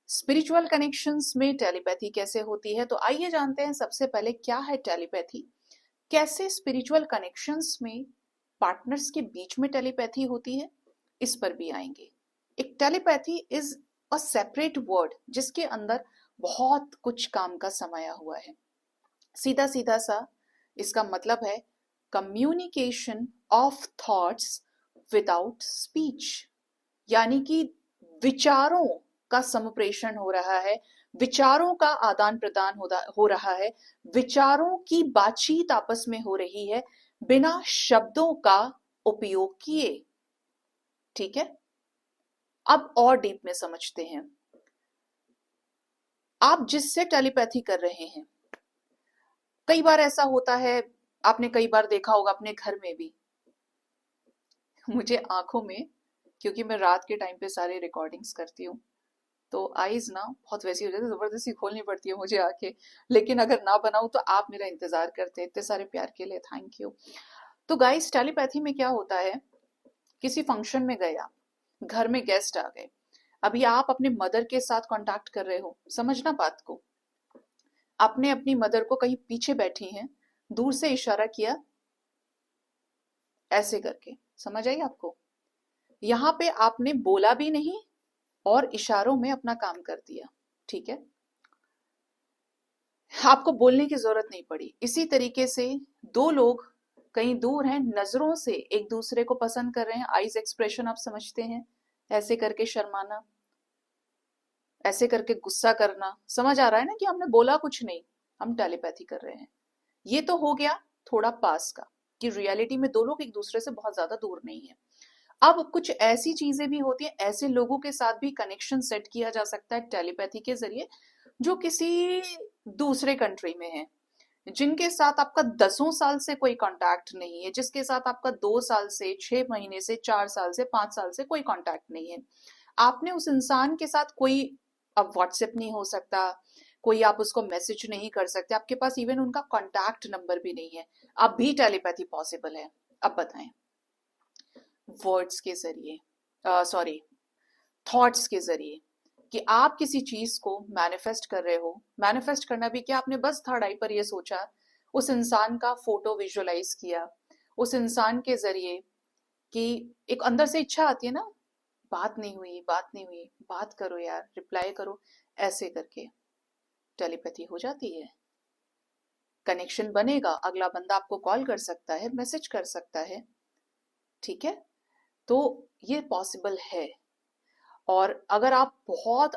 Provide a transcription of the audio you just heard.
Spiritual connections में telepathy कैसे होती है, तो आइए जानते हैं सबसे पहले क्या है टेलीपैथी, कैसे स्पिरिचुअल कनेक्शंस में पार्टनर्स के बीच में टेलीपैथी होती है, इस पर भी आएंगे। एक telepathy is a separate word जिसके अंदर बहुत कुछ काम का समाया हुआ है। सीधा सीधा सा इसका मतलब है communication of thoughts without speech, यानी कि विचारों का संप्रेषण हो रहा है, विचारों का आदान प्रदान हो रहा है, विचारों की बातचीत आपस में हो रही है बिना शब्दों का उपयोग किए। ठीक है, अब और डीप में समझते हैं। आप जिससे टेलीपैथी कर रहे हैं, कई बार ऐसा होता है, आपने कई बार देखा होगा अपने घर में भी, मुझे आंखों में, क्योंकि मैं रात के टाइम पे सारे रिकॉर्डिंग्स करती हूँ, तो आईज ना बहुत वैसी हो जाती है, जबरदस्ती खोलनी पड़ती है मुझे आंखें, लेकिन अगर ना बनाऊं तो आप मेरा इंतजार करते हैं। इतने सारे प्यार के लिए थैंक यू। तो गाइस, टेलीपैथी में क्या होता है, किसी फंक्शन में गए आप, घर में गेस्ट आ गए, अभी आप अपने मदर के साथ कांटेक्ट कर रहे हो, समझना बात को, आपने अपनी मदर को कहीं पीछे बैठी हैं, दूर से इशारा किया ऐसे करके, समझ आई आपको? यहां पे आपने बोला भी नहीं और इशारों में अपना काम कर दिया। ठीक है, आपको बोलने की जरूरत नहीं पड़ी। इसी तरीके से दो लोग कहीं दूर हैं, नजरों से एक दूसरे को पसंद कर रहे हैं, आईज एक्सप्रेशन आप समझते हैं, ऐसे करके शर्माना, ऐसे करके गुस्सा करना, समझ आ रहा है ना कि हमने बोला कुछ नहीं, हम टेलीपैथी कर रहे हैं। ये तो हो गया थोड़ा पास का, कि रियलिटी में दो लोग एक दूसरे से बहुत ज्यादा दूर नहीं है। अब कुछ ऐसी चीजें भी होती है, ऐसे लोगों के साथ भी कनेक्शन सेट किया जा सकता है टेलीपैथी के जरिए, जो किसी दूसरे कंट्री में है, जिनके साथ आपका 10 साल से कोई कांटेक्ट नहीं है, जिसके साथ आपका 2 साल से, 6 महीने से, 4 साल से, 5 साल से कोई कांटेक्ट नहीं है। आपने उस इंसान के साथ कोई, अब व्हाट्सएप नहीं हो सकता, कोई आप उसको मैसेज नहीं कर सकते, आपके पास इवन उनका कांटेक्ट नंबर भी नहीं है, अब भी टेलीपैथी पॉसिबल है। अब बताएं, वर्ड्स के जरिए, सॉरी, थॉट्स के जरिए, कि आप किसी चीज को मैनिफेस्ट कर रहे हो। मैनिफेस्ट करना भी क्या, आपने बस थर्ड आई पर ये सोचा, उस इंसान का फोटो विजुअलाइज किया, उस इंसान के जरिए, कि एक अंदर से इच्छा आती है ना, बात नहीं हुई, बात नहीं हुई, बात करो यार, रिप्लाई करो, ऐसे करके टेलीपैथी हो जाती है। कनेक्शन बनेगा, अगला बंदा आपको कॉल कर सकता है, मैसेज कर सकता है। ठीक है, तो ये पॉसिबल है। और अगर आप बहुत